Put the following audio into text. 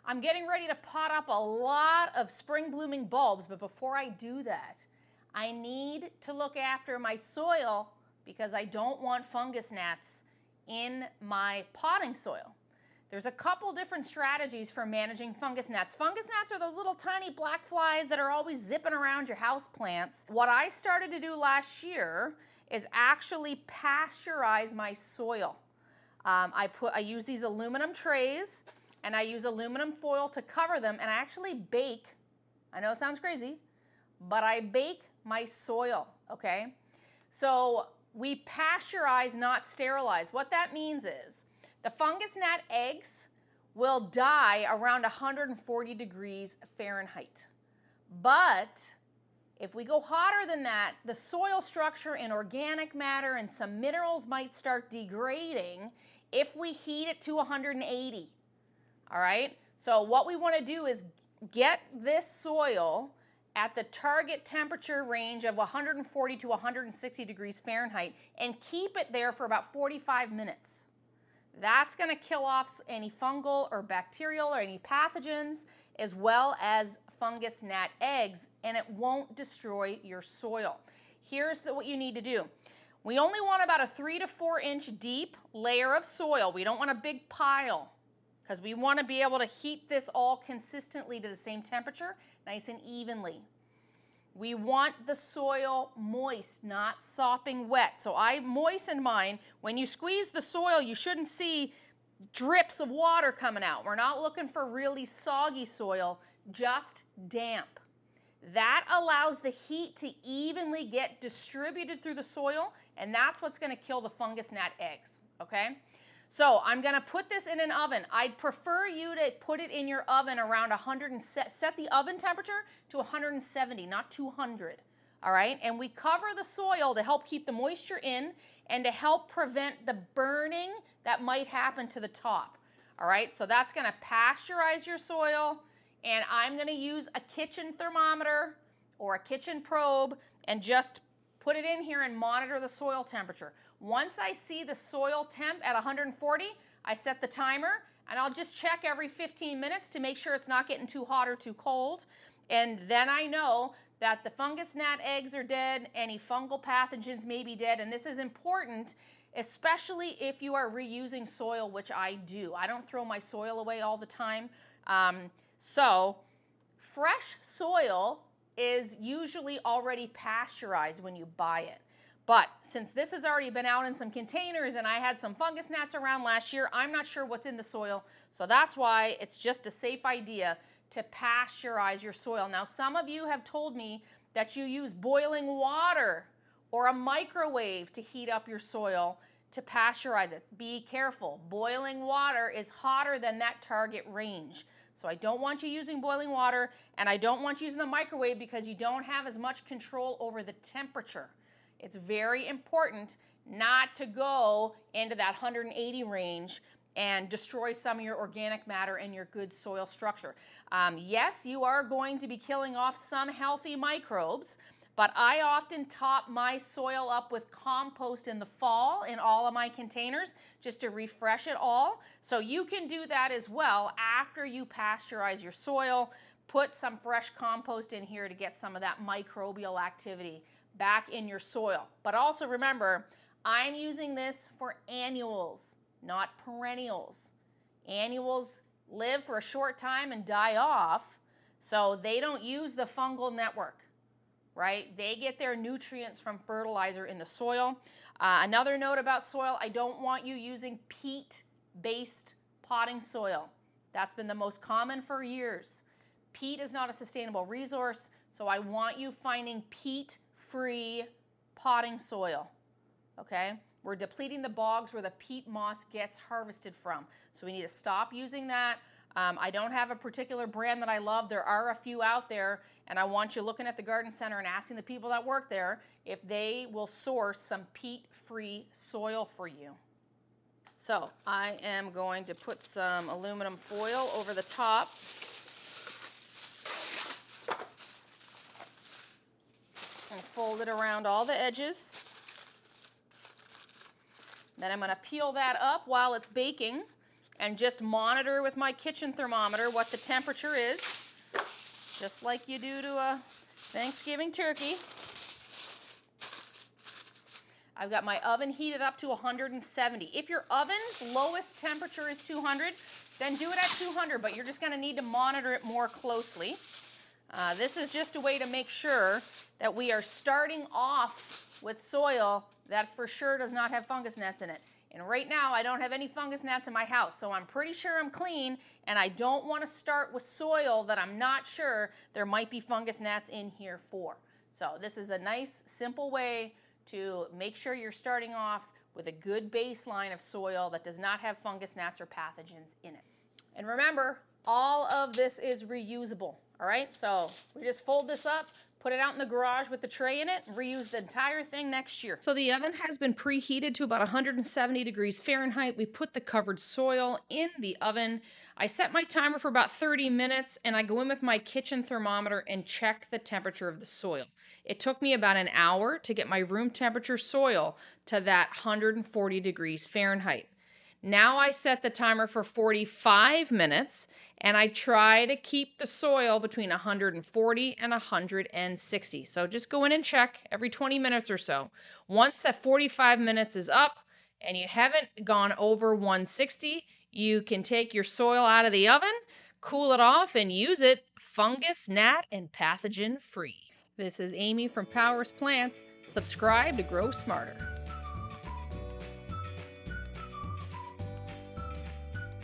I'm getting ready to pot up a lot of spring blooming bulbs, but before I do that, I need to look after my soil because I don't want fungus gnats in my potting soil. There's a couple different strategies for managing fungus gnats. Fungus gnats are those little tiny black flies that are always zipping around your house plants. What I started to do last year is actually pasteurize my soil. I use these aluminum trays and I use aluminum foil to cover them, and I actually bake. I know it sounds crazy, but I bake my soil, okay? So we pasteurize, not sterilize. What that means is the fungus gnat eggs will die around 140 degrees Fahrenheit. But if we go hotter than that, the soil structure and organic matter and some minerals might start degrading if we heat it to 180. All right? So what we want to do is get this soil at the target temperature range of 140 to 160 degrees Fahrenheit and keep it there for about 45 minutes. That's going to kill off any fungal or bacterial or any pathogens, as well as fungus gnat eggs, and it won't destroy your soil. Here's what you need to do. We only want about a 3 to 4 inch deep layer of soil. We don't want a big pile because we want to be able to heat this all consistently to the same temperature, nice and evenly. We want the soil moist, not sopping wet. So I moistened mine. When you squeeze the soil, you shouldn't see drips of water coming out. We're not looking for really soggy soil, just damp. That allows the heat to evenly get distributed through the soil, and that's what's going to kill the fungus gnat eggs, okay? So I'm going to put this in an oven. I'd prefer you to put it in your oven around 100 and set the oven temperature to 170, not 200, all right? And we cover the soil to help keep the moisture in and to help prevent the burning that might happen to the top, all right? So that's going to pasteurize your soil, and I'm going to use a kitchen thermometer or a kitchen probe and just put it in here and monitor the soil temperature. Once I see the soil temp at 140, I set the timer, and I'll just check every 15 minutes to make sure it's not getting too hot or too cold. And then I know that the fungus gnat eggs are dead, any fungal pathogens may be dead, and this is important, especially if you are reusing soil, which I do. I don't throw my soil away all the time. So fresh soil is usually already pasteurized when you buy it. But since this has already been out in some containers and I had some fungus gnats around last year, I'm not sure what's in the soil. So that's why it's just a safe idea to pasteurize your soil. Now, some of you have told me that you use boiling water or a microwave to heat up your soil to pasteurize it. Be careful. Boiling water is hotter than that target range. So I don't want you using boiling water, and I don't want you using the microwave because you don't have as much control over the temperature. It's very important not to go into that 180 range and destroy some of your organic matter and your good soil structure. Yes, you are going to be killing off some healthy microbes, but I often top my soil up with compost in the fall in all of my containers just to refresh it all. So you can do that as well after you pasteurize your soil. Put some fresh compost in here to get some of that microbial activity back in your soil. But also remember, I'm using this for annuals, not perennials. Annuals live for a short time and die off, so they don't use the fungal network, right? They get their nutrients from fertilizer in the soil. Another note about soil, I don't want you using peat-based potting soil. That's been the most common for years. Peat is not a sustainable resource, so I want you finding peat-free potting soil, okay? We're depleting the bogs where the peat moss gets harvested from. So we need to stop using that. I don't have a particular brand that I love. There are a few out there, and I want you looking at the garden center and asking the people that work there if they will source some peat-free soil for you. So I am going to put some aluminum foil over the top. And fold it around all the edges. Then I'm going to peel that up while it's baking, and just monitor with my kitchen thermometer what the temperature is, just like you do to a Thanksgiving turkey. I've got my oven heated up to 170. If your oven's lowest temperature is 200, then do it at 200, but you're just going to need to monitor it more closely. This is just a way to make sure that we are starting off with soil that for sure does not have fungus gnats in it. And right now, I don't have any fungus gnats in my house, so I'm pretty sure I'm clean, and I don't want to start with soil that I'm not sure there might be fungus gnats in here for. So this is a nice, simple way to make sure you're starting off with a good baseline of soil that does not have fungus gnats or pathogens in it. And remember, all of this is reusable, all right? So we just fold this up, put it out in the garage with the tray in it, and reuse the entire thing next year. So the oven has been preheated to about 170 degrees Fahrenheit. We put the covered soil in the oven. I set my timer for about 30 minutes, and I go in with my kitchen thermometer and check the temperature of the soil. It took me about an hour to get my room temperature soil to that 140 degrees Fahrenheit. Now I set the timer for 45 minutes, and I try to keep the soil between 140 and 160. So just go in and check every 20 minutes or so. Once that 45 minutes is up and you haven't gone over 160, you can take your soil out of the oven, cool it off, and use it fungus, gnat, and pathogen free. This is Amy from Powers Plants. Subscribe to grow smarter.